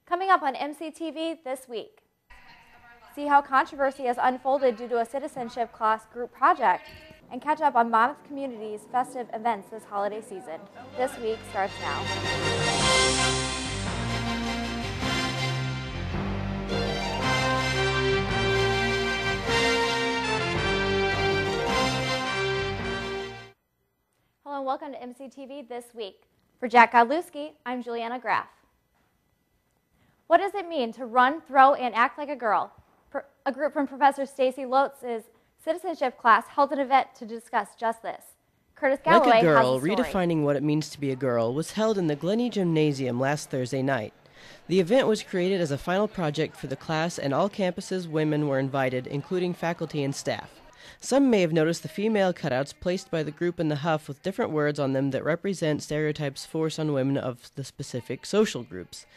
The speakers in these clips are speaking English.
Coming up on MCTV this week, see how controversy has unfolded due to a citizenship class group project, and catch up on Monmouth community's festive events this holiday season. This week starts now. Hello and welcome to MCTV This Week. For Jack Godlewski, I'm Juliana Graff. What does it mean to run, throw, and act like a girl? A group from Professor Stacy Lotz's citizenship class held an event to discuss just this. Curtis Galloway Like a Girl, has the story. Redefining What It Means to Be a Girl was held in the Glennie Gymnasium last Thursday night. The event was created as a final project for the class, and all campus's women were invited, including faculty and staff. Some may have noticed the female cutouts placed by the group in the Huff with different words on them that represent stereotypes forced on women of the specific social groups.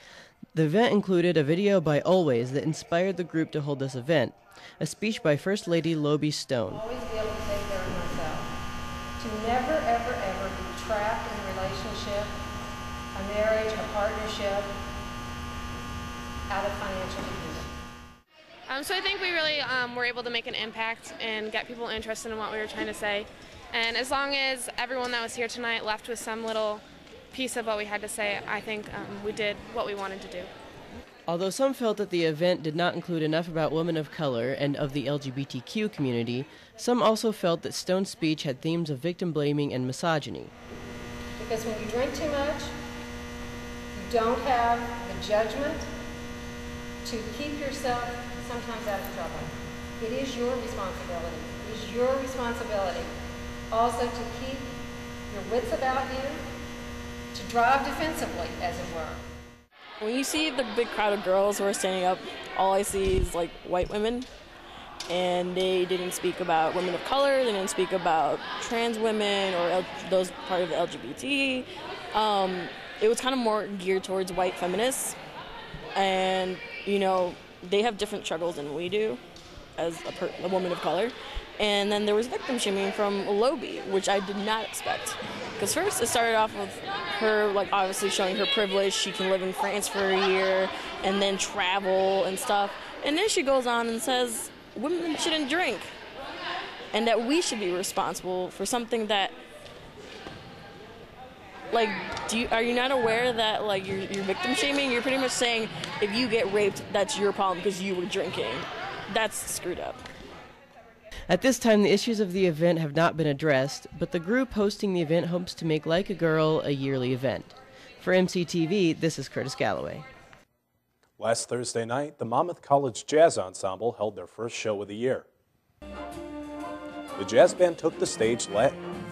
The event included a video by Always that inspired the group to hold this event, a speech by First Lady Lobie Stone. Always be able to take care of myself. To never, ever, ever be trapped in a relationship, a marriage, a partnership, out of financial dependence. So I think we really were able to make an impact and get people interested in what we were trying to say. And as long as everyone that was here tonight left with some little piece of what we had to say, I think we did what we wanted to do. Although some felt that the event did not include enough about women of color and of the LGBTQ community, some also felt that Stone's speech had themes of victim blaming and misogyny. Because when you drink too much, you don't have the judgment to keep yourself sometimes out of trouble. It is your responsibility. It is your responsibility also to keep your wits about you, to drive defensively, as it were. When you see the big crowd of girls who are standing up, all I see is like white women, and they didn't speak about women of color, they didn't speak about trans women or those part of the LGBT. It was kind of more geared towards white feminists, and you know, they have different struggles than we do as a woman of color. And then there was victim shaming from Lobie, which I did not expect. Because first it started off with her, like, obviously showing her privilege. She can live in France for a year and then travel and stuff. And then she goes on and says women shouldn't drink and that we should be responsible for something that, like, are you not aware that, like, you're victim shaming? You're pretty much saying if you get raped, that's your problem because you were drinking. That's screwed up. At this time, the issues of the event have not been addressed, but the group hosting the event hopes to make Like a Girl a yearly event. For MCTV, this is Curtis Galloway. Last Thursday night, the Monmouth College Jazz Ensemble held their first show of the year. The jazz band took the stage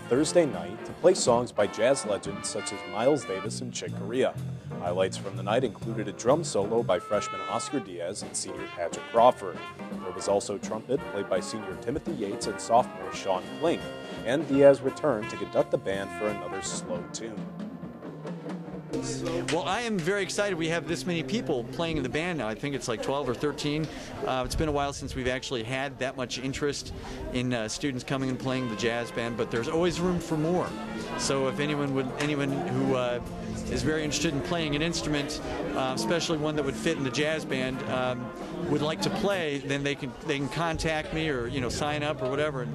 Thursday night to play songs by jazz legends such as Miles Davis and Chick Corea. Highlights from the night included a drum solo by freshman Oscar Diaz and senior Patrick Crawford. There was also trumpet played by senior Timothy Yates and sophomore Sean Klink, and Diaz returned to conduct the band for another slow tune. Well, I am very excited we have this many people playing in the band now. I think it's like 12 or 13. It's been a while since we've actually had that much interest in students coming and playing the jazz band, but there's always room for more. So if anyone who is very interested in playing an instrument, especially one that would fit in the jazz band, would like to play, then they can contact me or sign up or whatever.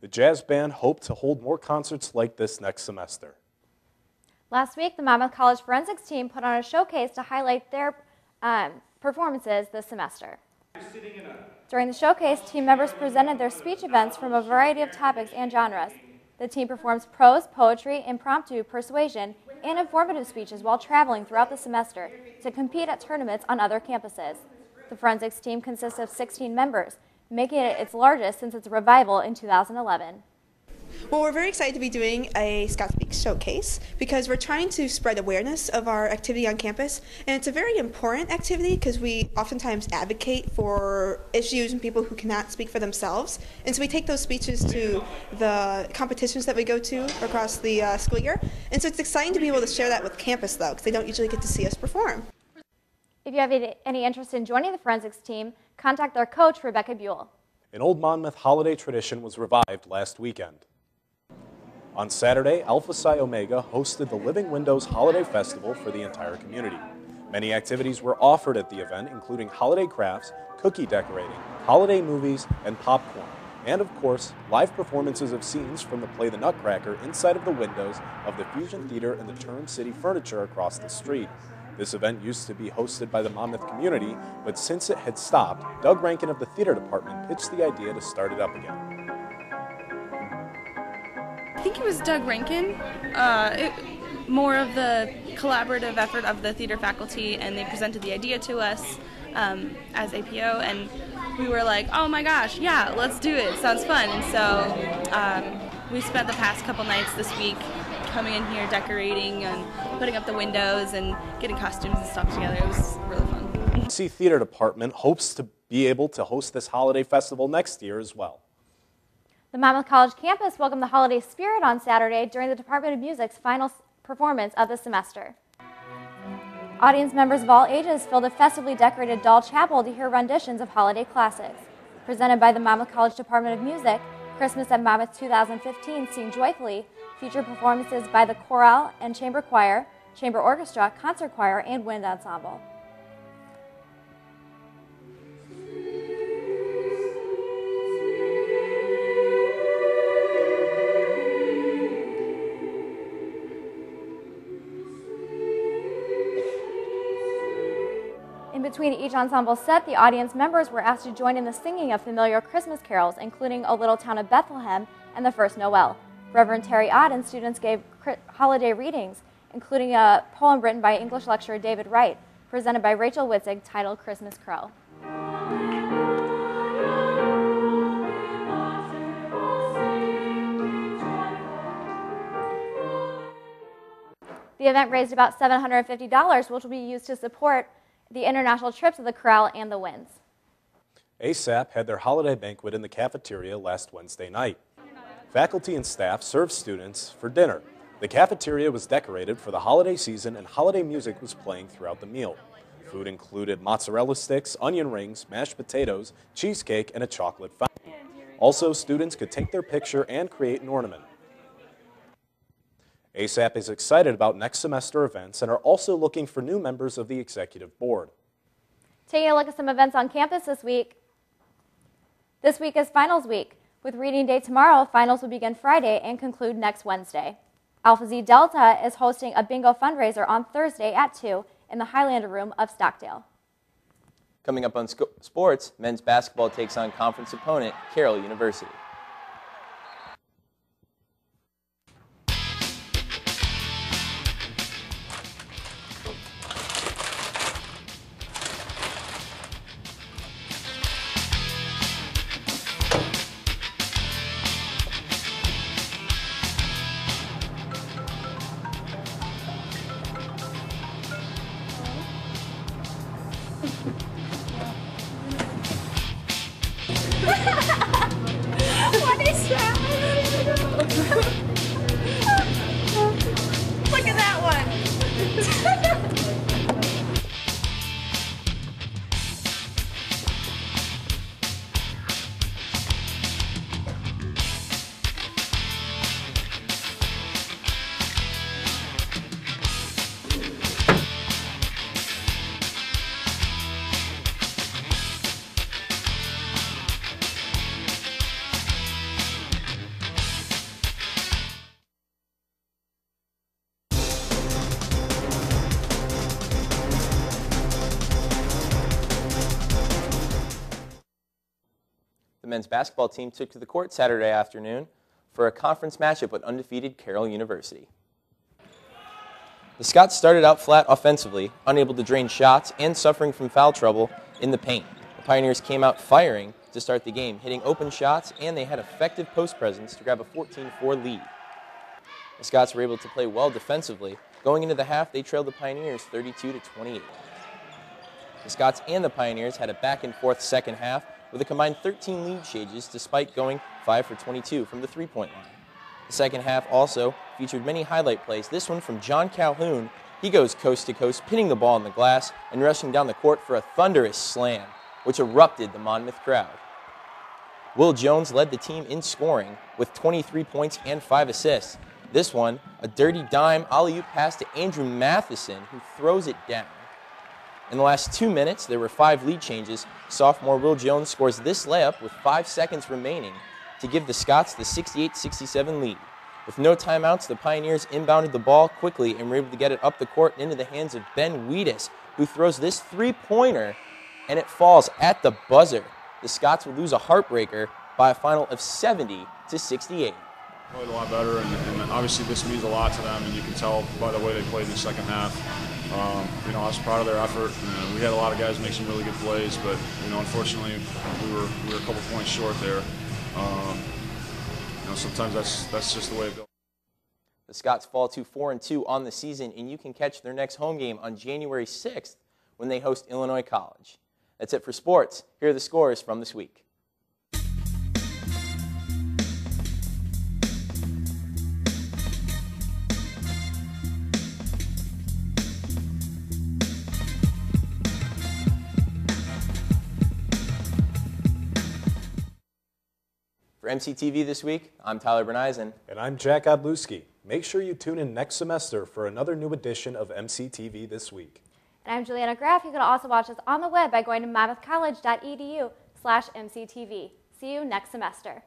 The jazz band hoped to hold more concerts like this next semester. Last week, the Monmouth College Forensics team put on a showcase to highlight their performances this semester. During the showcase, team members presented their speech events from a variety of topics and genres. The team performs prose, poetry, impromptu, persuasion, and informative speeches while traveling throughout the semester to compete at tournaments on other campuses. The forensics team consists of 16 members, making it its largest since its revival in 2011. Well, we're very excited to be doing a Scott Speaks showcase because we're trying to spread awareness of our activity on campus, and it's a very important activity because we oftentimes advocate for issues and people who cannot speak for themselves, and so we take those speeches to the competitions that we go to across the school year, and so it's exciting to be able to share that with campus, though, because they don't usually get to see us perform. If you have any interest in joining the forensics team, contact their coach, Rebecca Buell. An old Monmouth holiday tradition was revived last weekend. On Saturday, Alpha Psi Omega hosted the Living Windows Holiday Festival for the entire community. Many activities were offered at the event, including holiday crafts, cookie decorating, holiday movies, and popcorn. And of course, live performances of scenes from the play The Nutcracker inside of the windows of the Fusion Theater and the Turn City Furniture across the street. This event used to be hosted by the Monmouth community, but since it had stopped, Doug Rankin of the theater department pitched the idea to start it up again. I think it was Doug Rankin, more of the collaborative effort of the theater faculty, and they presented the idea to us as APO, and we were like, oh my gosh, yeah, let's do it, sounds fun. And so we spent the past couple nights this week coming in here, decorating and putting up the windows and getting costumes and stuff together. It was really fun. The C Theater Department hopes to be able to host this holiday festival next year as well. The Monmouth College campus welcomed the holiday spirit on Saturday during the Department of Music's final performance of the semester. Audience members of all ages filled a festively decorated doll chapel to hear renditions of holiday classics. Presented by the Monmouth College Department of Music, Christmas at Monmouth 2015 Sing Joyfully featured performances by the chorale and chamber choir, chamber orchestra, concert choir, and wind ensemble. In between each ensemble set, the audience members were asked to join in the singing of familiar Christmas carols, including O Little Town of Bethlehem and The First Noel. Reverend Terry Ott and students gave holiday readings, including a poem written by English lecturer David Wright, presented by Rachel Witzig, titled Christmas Crow. The event raised about $750, which will be used to support the international trips of the chorale and the winds. ASAP had their holiday banquet in the cafeteria last Wednesday night. Faculty and staff served students for dinner. The cafeteria was decorated for the holiday season and holiday music was playing throughout the meal. Food included mozzarella sticks, onion rings, mashed potatoes, cheesecake, and a chocolate fountain. Also, students could take their picture and create an ornament. ASAP is excited about next semester events and are also looking for new members of the executive board. Taking a look at some events on campus this week. This week is finals week. With reading day tomorrow, finals will begin Friday and conclude next Wednesday. Alpha Zeta Delta is hosting a bingo fundraiser on Thursday at 2 in the Highlander Room of Stockdale. Coming up on sports, men's basketball takes on conference opponent Carroll University. What is that? Look at that one. The men's basketball team took to the court Saturday afternoon for a conference matchup with undefeated Carroll University. The Scots started out flat offensively, unable to drain shots and suffering from foul trouble in the paint. The Pioneers came out firing to start the game, hitting open shots, and they had effective post presence to grab a 14-4 lead. The Scots were able to play well defensively. Going into the half, they trailed the Pioneers 32-28. The Scots and the Pioneers had a back-and-forth second half with a combined 13 lead changes despite going 5 for 22 from the three-point line. The second half also featured many highlight plays. This one from John Calhoun. He goes coast to coast, pinning the ball on the glass and rushing down the court for a thunderous slam, which erupted the Monmouth crowd. Will Jones led the team in scoring with 23 points and 5 assists. This one, a dirty dime alley-oop pass to Andrew Matheson, who throws it down. In the last 2 minutes, there were 5 lead changes. Sophomore Will Jones scores this layup with 5 seconds remaining to give the Scots the 68-67 lead. With no timeouts, the Pioneers inbounded the ball quickly and were able to get it up the court and into the hands of Ben Wheatus, who throws this three-pointer, and it falls at the buzzer. The Scots would lose a heartbreaker by a final of 70-68. Played a lot better, and obviously this means a lot to them, and you can tell by the way they played in the second half. I was proud of their effort. We had a lot of guys make some really good plays, but unfortunately, we were a couple points short there. Sometimes that's just the way it goes. The Scots fall to 4-2 on the season, and you can catch their next home game on January 6th when they host Illinois College. That's it for sports. Here are the scores from this week. For MCTV This Week, I'm Tyler Berneisen. And I'm Jack Godlewski. Make sure you tune in next semester for another new edition of MCTV This Week. And I'm Juliana Graff. You can also watch us on the web by going to mammothcollege.edu/MCTV. See you next semester.